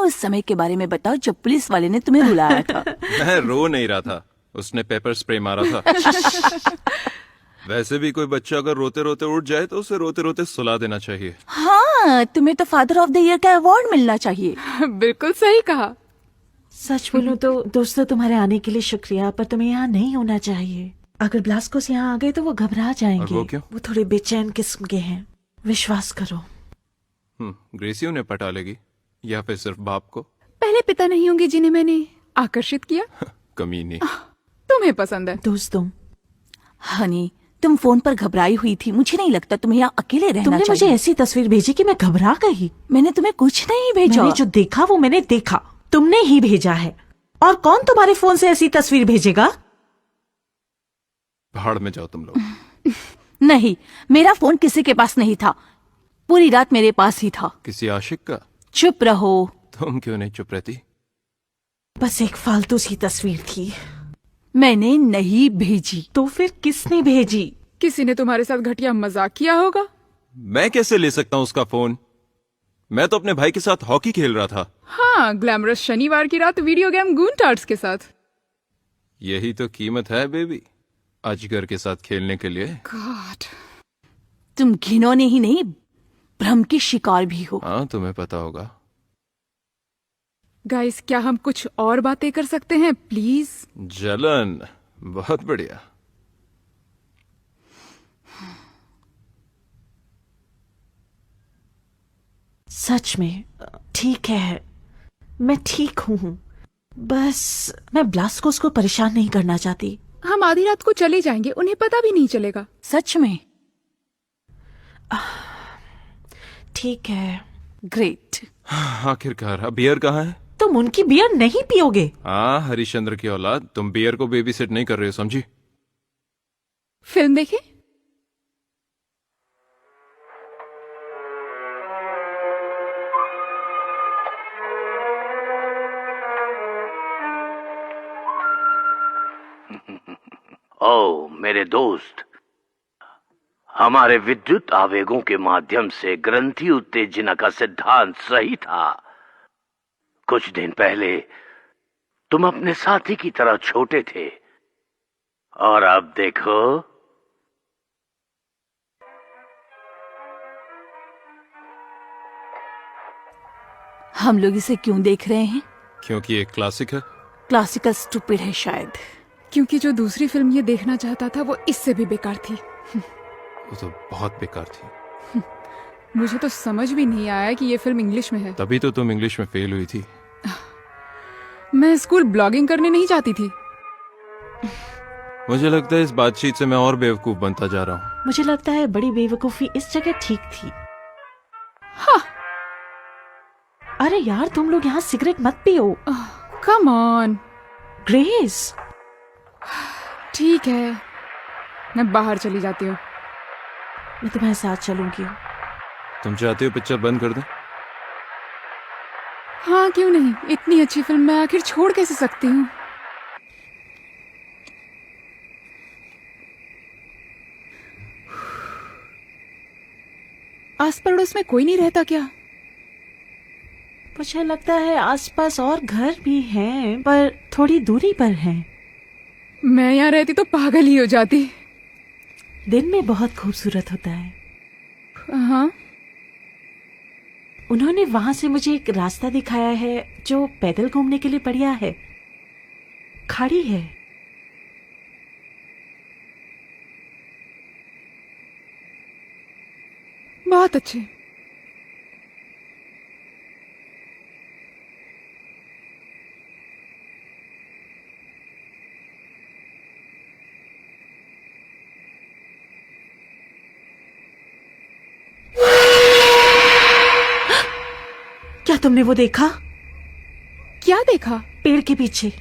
उस समय के बारे में बताओ जब पुलिस वाले ने तुम्हें रुलाया था। मैं रो नहीं रहा था, उसने पेपर स्प्रे मारा था। वैसे भी कोई बच्चा अगर रोते रोते उठ जाए तो उसे रोते रोते सुला देना चाहिए। हाँ, तुम्हें तो फादर ऑफ द ईयर का अवार्ड मिलना चाहिए। बिल्कुल सही कहा। सच बोलो तो दोस्तों, तुम्हारे आने के लिए शुक्रिया, पर तुम्हें यहाँ नहीं होना चाहिए। अगर ब्लास्कोस यहाँ आ गए तो वो घबरा जाएंगे। और वो क्यों? वो थोड़े बेचैन किस्म के हैं, विश्वास करो। ग्रेसी उन्हें पटा लेगी या फिर सिर्फ बाप को? पहले पिता नहीं होंगे जिन्हें मैंने आकर्षित किया। कमीनी। तुम्हें पसंद है। दोस्तों, हनी, तुम फोन पर घबराई हुई थी। मुझे नहीं लगता तुम्हें यहाँ अकेले रहना तुमने चाहिए। मुझे ऐसी तस्वीर भेजी कि मैं घबरा गई। मैंने तुम्हें कुछ नहीं भेजा। मैंने जो देखा वो मैंने देखा, तुमने ही भेजा है। और कौन तुम्हारे फोन से ऐसी तस्वीर भेजेगा? भाड़ में जाओ तुम लोग। नहीं, मेरा फोन किसी के पास नहीं था। पूरी रात मेरे पास ही था। किसी आशिक का? चुप रहो। तुम क्यों नहीं चुप रहती? बस एक फालतू सी तस्वीर थी। मैंने नहीं भेजी। तो फिर किसने भेजी? किसी ने तुम्हारे साथ घटिया मजाक किया होगा। मैं कैसे ले सकता हूँ उसका फोन? मैं तो अपने भाई के साथ हॉकी खेल रहा था। हाँ, ग्लैमरस शनिवार की रात वीडियो गेम गूंटार्ड्स के साथ। यही तो कीमत है बेबी, अजगर के साथ खेलने के लिए। गॉड। तुम घिनौने ही नहीं, भ्रम की शिकार भी हो। हाँ, तुम्हें पता होगा। गाइस, क्या हम कुछ और बातें कर सकते हैं प्लीज? जलन। बहुत बढ़िया। सच में ठीक है, मैं ठीक हूँ। बस मैं ब्लास्कोस को परेशान नहीं करना चाहती। हम आधी रात को चले जाएंगे, उन्हें पता भी नहीं चलेगा। सच में? ठीक है। ग्रेट। आखिरकार। अब बियर कहाँ है? तुम उनकी बियर नहीं पियोगे? हाँ, हरिश्चंद्र की औलाद, तुम बियर को बेबी सेट नहीं कर रहे हो, समझी? फिल्म देखे? ओ मेरे दोस्त, हमारे विद्युत आवेगों के माध्यम से ग्रंथि उत्तेजना का सिद्धांत सही था। कुछ दिन पहले तुम अपने साथी की तरह छोटे थे, और अब देखो। हम लोग इसे क्यों देख रहे हैं? क्योंकि एक क्लासिक है। क्लासिकल स्टूपिड है शायद। क्योंकि जो दूसरी फिल्म ये देखना चाहता था वो इससे भी बेकार थी। वो तो बहुत बेकार थी। मुझे तो समझ भी नहीं आया कि ये फिल्म इंग्लिश में है। तभी तो तुम इंग्लिश में फेल हुई थी। मैं स्कूल ब्लॉगिंग करने नहीं जाती थी। मुझे लगता है इस बातचीत से मैं और बेवकूफ बनता जा रहा हूँ। मुझे लगता है बड़ी बेवकूफी इस जगह ठीक थी। हाँ। अरे यार, तुम लोग यहाँ सिगरेट मत पियो। Come on grace. ठीक है, मैं बाहर चली जाती हूँ। मैं तुम्हारे साथ चलूंगी। तुम चाहते हो पिक्चर बंद कर दें? हाँ, क्यों नहीं। इतनी अच्छी फिल्म मैं आखिर छोड़ कैसे सकती हूँ। आस पड़ोस में कोई नहीं रहता क्या? मुझे लगता है आसपास और घर भी हैं, पर थोड़ी दूरी पर हैं। मैं यहाँ रहती तो पागल ही हो जाती। दिन में बहुत खूबसूरत होता है। हाँ, उन्होंने वहां से मुझे एक रास्ता दिखाया है जो पैदल घूमने के लिए बढ़िया है। खाड़ी है। बहुत अच्छे। क्या तुमने वो देखा? क्या देखा? पेड़ के पीछे।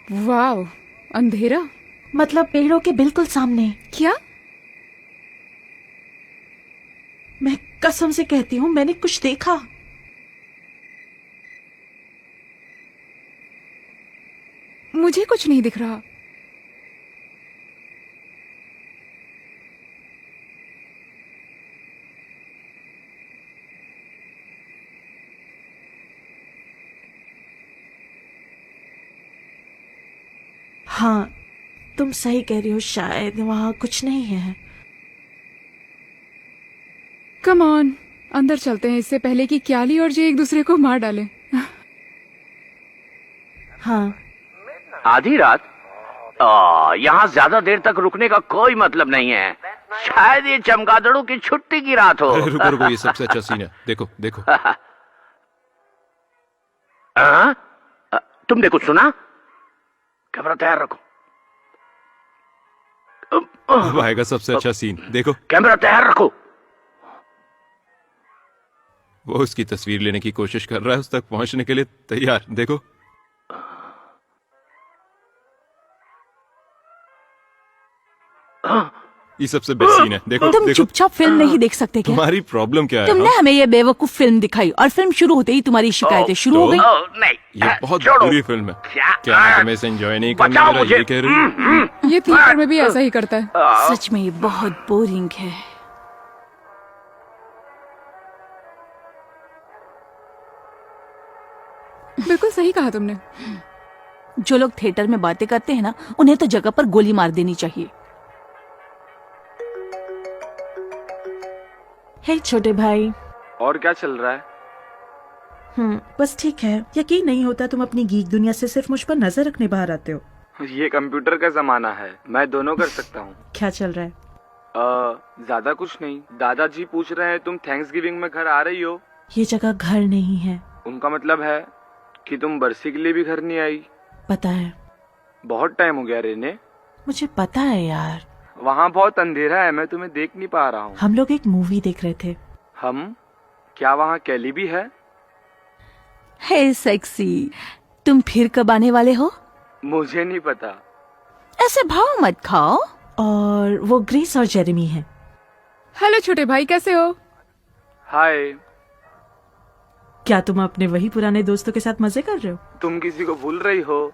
वाव, अंधेरा? मतलब पेड़ों के बिल्कुल सामने। क्या? मैं कसम से कहती हूँ, मैंने कुछ देखा। मुझे कुछ नहीं दिख रहा। हाँ, तुम सही कह रही हो, शायद वहाँ कुछ नहीं है। कम ऑन, अंदर चलते हैं इससे पहले कि क्याली और जे एक दूसरे को मार डालें। हाँ, आधी रात? यहाँ ज्यादा देर तक रुकने का कोई मतलब नहीं है। शायद ये चमगादड़ों की छुट्टी की रात हो। अरे रुको रुको, ये सबसे अच्छा सीन है, देखो देखो। तुमने कुछ सुना? कैमरा तैयार रखो। अब आएगा सबसे अच्छा सीन, देखो। कैमरा तैयार रखो। वो उसकी तस्वीर लेने की कोशिश कर रहा है, उस तक पहुंचने के लिए तैयार, देखो। ये सबसे बेस्ट सीन है, देखो तुम देखो। चुपचाप फिल्म नहीं देख सकते क्या? तुम्हारी प्रॉब्लम क्या है? तुमने हाँ? हमें ये बेवकूफ फिल्म दिखाई और फिल्म शुरू होते ही तुम्हारी शिकायतें शुरू हो गई। नहीं, ये बहुत छोड़ो। बुरी फिल्म है। क्या? क्या मैं तुम्हें इसे एंजॉय नहीं करने बचाओ दे रहा, मुझे। ये कह रही हो? ये थिएटर में भी ऐसा ही करता है। सच में ये बहुत बोरिंग है। बिल्कुल सही कहा तुमने। जो लोग थिएटर में बातें करते हैं ना, उन्हें तो जगह पर गोली मार देनी चाहिए। हे छोटे भाई। और क्या चल रहा है? बस ठीक है। यकीन नहीं होता तुम अपनी गीक दुनिया से सिर्फ मुझ पर नजर रखने बाहर आते हो। ये कंप्यूटर का जमाना है, मैं दोनों कर सकता हूँ। क्या चल रहा है? ज्यादा कुछ नहीं। दादाजी पूछ रहे हैं तुम थैंक्स गिविंग में घर आ रही हो। ये जगह घर नहीं है। उनका मतलब है कि तुम बरसी के लिए भी घर नहीं आई। पता है, बहुत टाइम हो गया रेने। मुझे पता है यार। वहाँ बहुत अंधेरा है, मैं तुम्हें देख नहीं पा रहा हूँ। हम लोग एक मूवी देख रहे थे। हम? क्या वहाँ कैली भी है? हे सेक्सी, तुम फिर कब आने वाले हो? मुझे नहीं पता। ऐसे भाव मत खाओ। और वो ग्रेस और जेरेमी हैं। हेलो छोटे भाई, कैसे हो? हाय। क्या तुम अपने वही पुराने दोस्तों के साथ मजे कर रहे हो? तुम किसी को भूल रही हो?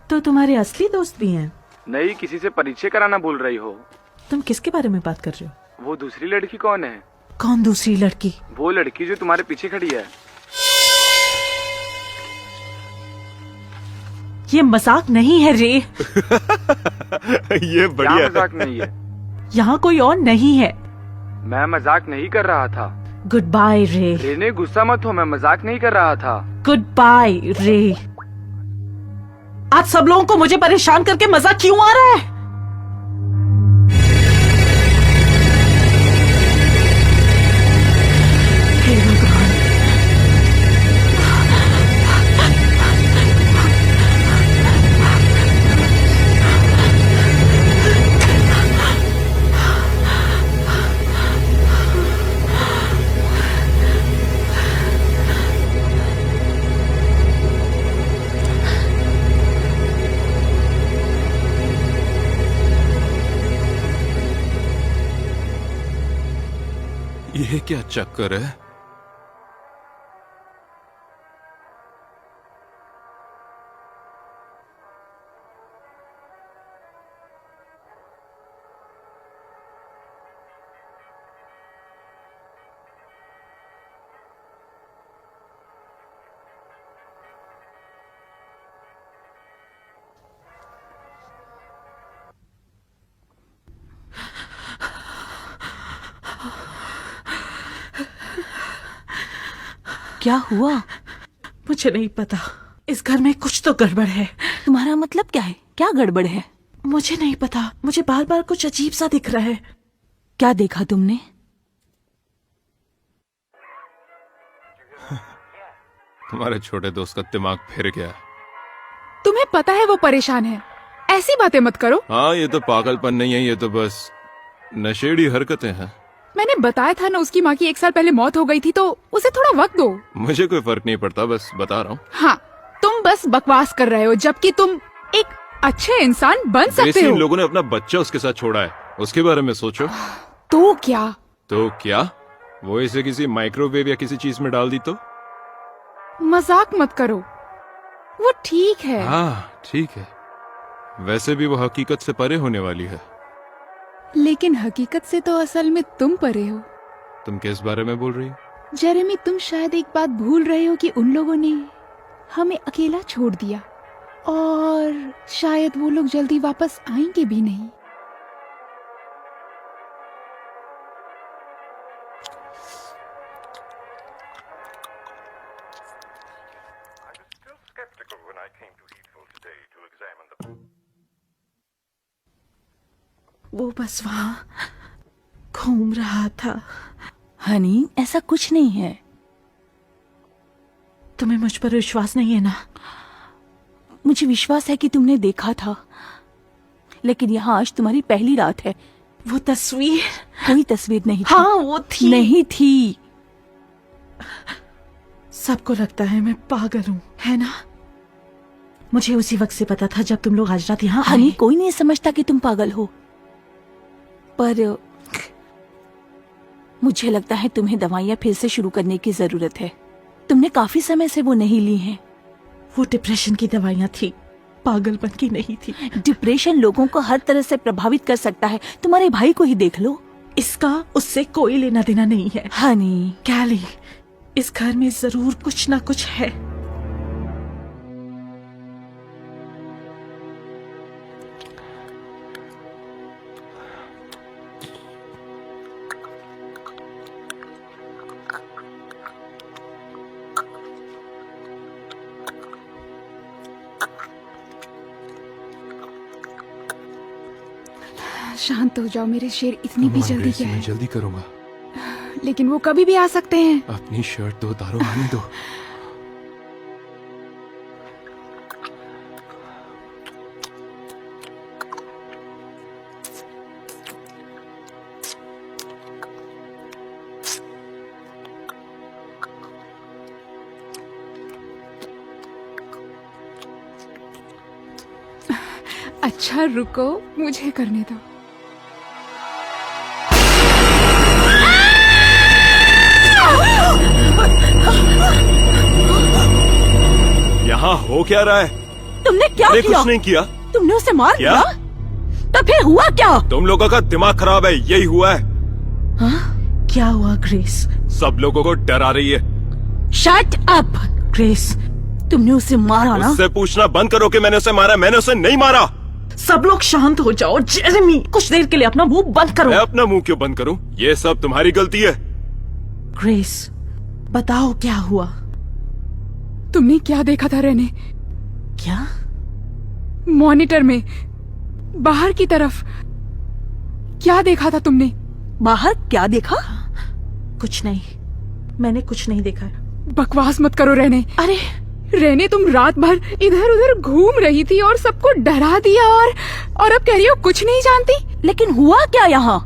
तो तुम्हारे असली दोस्त भी हैं। नहीं, किसी से परिचय कराना भूल रही हो। तुम किसके बारे में बात कर रहे हो? वो दूसरी लड़की कौन है? कौन दूसरी लड़की? वो लड़की जो तुम्हारे पीछे खड़ी है। ये मजाक नहीं है रे। ये क्या बढ़िया मजाक नहीं है? यहाँ कोई और नहीं है। मैं मजाक नहीं कर रहा था। गुड बाय रे। रेने गुस्सा मत हो, मैं मजाक नहीं कर रहा था। गुड बाय रे। आज सब लोगों को मुझे परेशान करके मजा क्यों आ रहा है? हे भगवान। ये क्या चक्कर है? क्या हुआ? मुझे नहीं पता। इस घर में कुछ तो गड़बड़ है। तुम्हारा मतलब क्या है? क्या गड़बड़ है? मुझे नहीं पता। मुझे बार बार कुछ अजीब सा दिख रहा है। क्या देखा तुमने? तुम्हारे छोटे दोस्त का दिमाग फिर गया। तुम्हें पता है वो परेशान है, ऐसी बातें मत करो। हाँ, ये तो पागलपन नहीं है, ये तो बस नशेड़ी हरकतें हैं। मैंने बताया था ना, उसकी माँ की 1 साल पहले मौत हो गई थी, तो उसे थोड़ा वक्त दो। मुझे कोई फर्क नहीं पड़ता, बस बता रहा हूँ। हाँ, तुम बस बकवास कर रहे हो, जबकि तुम एक अच्छे इंसान बन सकते वैसे हो। इन लोगों ने अपना बच्चा उसके साथ छोड़ा है, उसके बारे में सोचो। तो क्या? तो क्या वो इसे किसी माइक्रोवेव या किसी चीज में डाल दी तो? मजाक मत करो, वो ठीक है। हाँ ठीक है, वैसे भी वो हकीकत से परे होने वाली है। लेकिन हकीकत से तो असल में तुम परे हो। तुम किस बारे में बोल रही हो? जेरेमी, तुम शायद एक बात भूल रहे हो कि उन लोगों ने हमें अकेला छोड़ दिया और शायद वो लोग जल्दी वापस आएंगे भी नहीं। वो बस वहां घूम रहा था। हनी, ऐसा कुछ नहीं है। तुम्हें मुझ पर विश्वास नहीं है ना? मुझे विश्वास है कि तुमने देखा था, लेकिन यहाँ आज तुम्हारी पहली रात है। वो तस्वीर? कोई तस्वीर नहीं थी। हाँ वो थी। नहीं थी। सबको लगता है मैं पागल हूँ, है ना? मुझे उसी वक्त से पता था जब तुम लोग आज रात यहाँ हनी, आए। कोई नहीं समझता कि तुम पागल हो, पर मुझे लगता है तुम्हें दवाइयाँ फिर से शुरू करने की जरूरत है। तुमने काफी समय से वो नहीं ली हैं। वो डिप्रेशन की दवाइयाँ थी, पागलपन की नहीं थी। डिप्रेशन लोगों को हर तरह से प्रभावित कर सकता है। तुम्हारे भाई को ही देख लो। इसका उससे कोई लेना देना नहीं है। हनी, कैली, इस घर में जरूर कुछ ना कुछ है। शांत हो जाओ मेरे शेर, इतनी भी जल्दी क्या मैं है? जल्दी करूंगा। लेकिन वो कभी भी आ सकते हैं। अपनी शर्ट तो उतारो, आने दो। अच्छा रुको, मुझे करने दो। यहाँ हो क्या रहा है? तुमने क्या मैंने किया? कुछ नहीं किया। तुमने उसे मार क्या? दिया? तो फिर हुआ क्या? तुम लोगों का दिमाग खराब है, यही हुआ है। क्या हुआ ग्रेस? सब लोगों को डरा रही है। Shut up! ग्रेस, तुमने उसे मारा ना? उससे पूछना बंद करो कि मैंने उसे मारा। मैंने उसे नहीं मारा। सब लोग शांत हो जाओ। जेरेमी, कुछ देर के लिए अपना मुंह बंद करो। मैं अपना मुंह क्यों बंद करूं? ये सब तुम्हारी गलती है। ग्रेस, बताओ क्या हुआ? तुमने क्या देखा था रेने? क्या? मॉनिटर में बाहर की तरफ क्या देखा था तुमने? बाहर क्या देखा? कुछ नहीं, मैंने कुछ नहीं देखा। बकवास मत करो रेने। अरे रेने, तुम रात भर इधर उधर घूम रही थी और सबको डरा दिया, और अब कह रही हो कुछ नहीं जानती। लेकिन हुआ क्या यहाँ?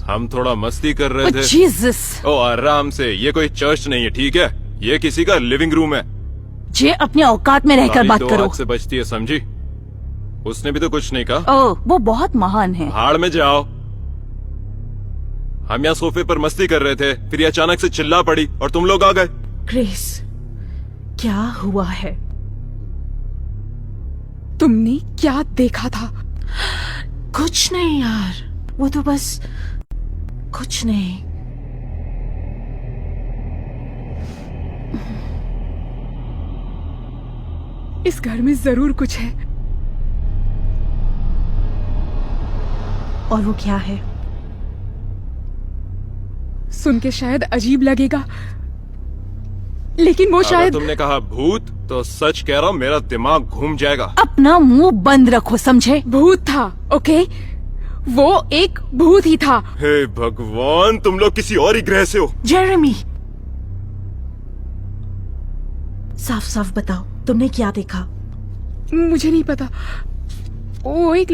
हम थोड़ा मस्ती कर रहे थे। जीसस! ओ आराम से, ये कोई चर्च नहीं है, ठीक है? ये किसी का लिविंग रूम है। जे अपने औकात में रहकर साली बात तो करो। आग से बचती है, समझी? उसने भी तो कुछ नहीं कहा। ओ, वो बहुत महान है। भाड़ में जाओ। हम यहाँ सोफे पर मस्ती कर रहे थे, फिर ये अचानक से चिल्ला पड़ी और तुम लोग आ गए। ग्रेस, क्या हुआ है? तुमने क्या देखा था? कुछ नहीं यार, वो तो बस कुछ नहीं। इस घर में जरूर कुछ है। और वो क्या है? सुन के शायद अजीब लगेगा, लेकिन वो अगर शायद तुमने कहा भूत, तो सच कह रहा हूँ, मेरा दिमाग घूम जाएगा। अपना मुंह बंद रखो, समझे? भूत था। ओके, वो एक भूत ही था। हे भगवान, तुम लोग किसी और ही ग्रह से हो। जेरेमी, साफ साफ बताओ, तुमने क्या देखा? मुझे नहीं पता। वो एक